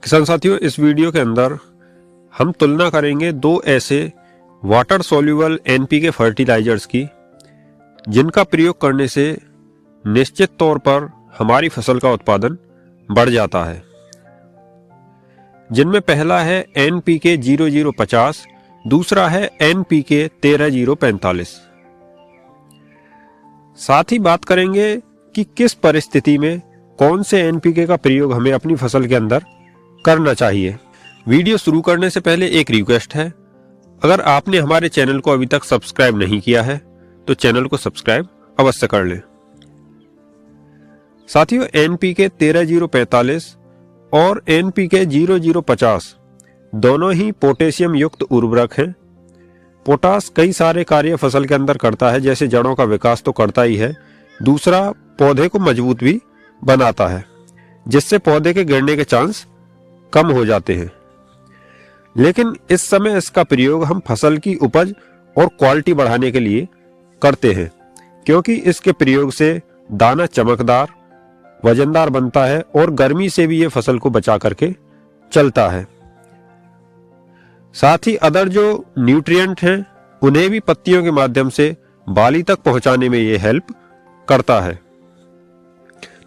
किसान साथियों, इस वीडियो के अंदर हम तुलना करेंगे दो ऐसे वाटर सोल्यूबल एनपीके फर्टिलाइजर्स की जिनका प्रयोग करने से निश्चित तौर पर हमारी फसल का उत्पादन बढ़ जाता है। जिनमें पहला है एनपीके 0050, दूसरा है एनपीके 13045। साथ ही बात करेंगे कि किस परिस्थिति में कौन से एनपीके का प्रयोग हमें अपनी फसल के अंदर करना चाहिए। वीडियो शुरू करने से पहले एक रिक्वेस्ट है, अगर आपने हमारे चैनल को अभी तक सब्सक्राइब नहीं किया है तो चैनल को सब्सक्राइब अवश्य कर लें। साथियों, एनपीके 13045 और एनपीके 0050 दोनों ही पोटेशियम युक्त उर्वरक हैं। पोटास कई सारे कार्य फसल के अंदर करता है, जैसे जड़ों का विकास तो करता ही है, दूसरा पौधे को मजबूत भी बनाता है, जिससे पौधे के गिरने के चांस कम हो जाते हैं। लेकिन इस समय इसका प्रयोग हम फसल की उपज और क्वालिटी बढ़ाने के लिए करते हैं, क्योंकि इसके प्रयोग से दाना चमकदार वजनदार बनता है और गर्मी से भी ये फसल को बचा करके चलता है। साथ ही अदर जो न्यूट्रिएंट हैं उन्हें भी पत्तियों के माध्यम से बाली तक पहुंचाने में ये हेल्प करता है।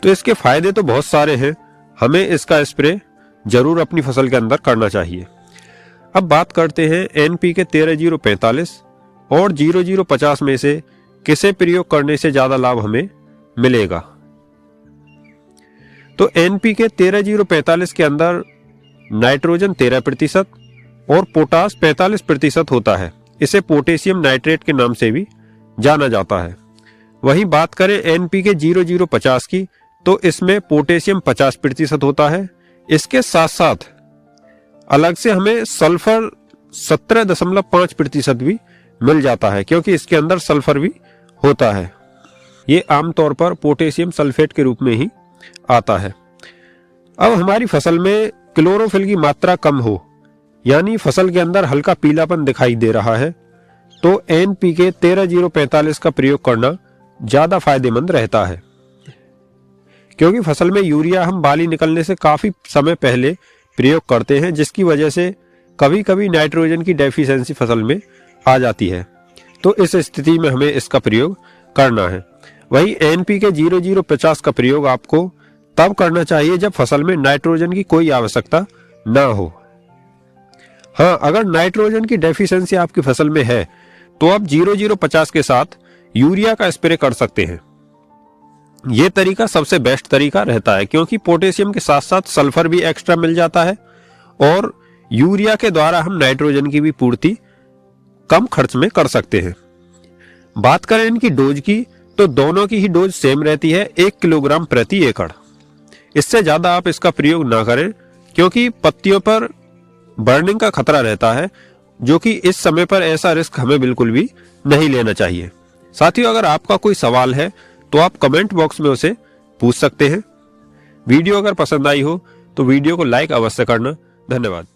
तो इसके फायदे तो बहुत सारे हैं, हमें इसका स्प्रे जरूर अपनी फसल के अंदर करना चाहिए। अब बात करते हैं एनपीके 13045 और 0050 में से किसे प्रयोग करने से ज्यादा लाभ हमें मिलेगा। तो एनपीके 13045 के अंदर नाइट्रोजन 13% और पोटास 45% होता है। इसे पोटेशियम नाइट्रेट के नाम से भी जाना जाता है। वहीं बात करें एनपीके 0050 की, तो इसमें पोटेशियम 50% होता है। इसके साथ साथ अलग से हमें सल्फर 17.5% भी मिल जाता है, क्योंकि इसके अंदर सल्फर भी होता है। ये आमतौर पर पोटेशियम सल्फेट के रूप में ही आता है। अब हमारी फसल में क्लोरोफिल की मात्रा कम हो, यानी फसल के अंदर हल्का पीलापन दिखाई दे रहा है, तो एनपीके 13045 का प्रयोग करना ज्यादा फायदेमंद रहता है, क्योंकि फसल में यूरिया हम बाली निकलने से काफी समय पहले प्रयोग करते हैं, जिसकी वजह से कभी कभी नाइट्रोजन की डेफिशिएंसी फसल में आ जाती है। तो इस स्थिति में हमें इसका प्रयोग करना है। वही एनपीके 0050 का प्रयोग आपको तब करना चाहिए जब फसल में नाइट्रोजन की कोई आवश्यकता ना हो। हाँ, अगर नाइट्रोजन की डेफिशिएंसी आपकी फसल में है तो आप 0050 के साथ यूरिया का स्प्रे कर सकते हैं। यह तरीका सबसे बेस्ट तरीका रहता है, क्योंकि पोटेशियम के साथ साथ सल्फर भी एक्स्ट्रा मिल जाता है और यूरिया के द्वारा हम नाइट्रोजन की भी पूर्ति कम खर्च में कर सकते हैं। बात करें इनकी डोज की, तो दोनों की ही डोज सेम रहती है, 1 किलोग्राम प्रति एकड़। इससे ज्यादा आप इसका प्रयोग ना करें, क्योंकि पत्तियों पर बर्निंग का खतरा रहता है, जो कि इस समय पर ऐसा रिस्क हमें बिल्कुल भी नहीं लेना चाहिए। साथियों, अगर आपका कोई सवाल है तो आप कमेंट बॉक्स में उसे पूछ सकते हैं। वीडियो अगर पसंद आई हो तो वीडियो को लाइक अवश्य करना। धन्यवाद।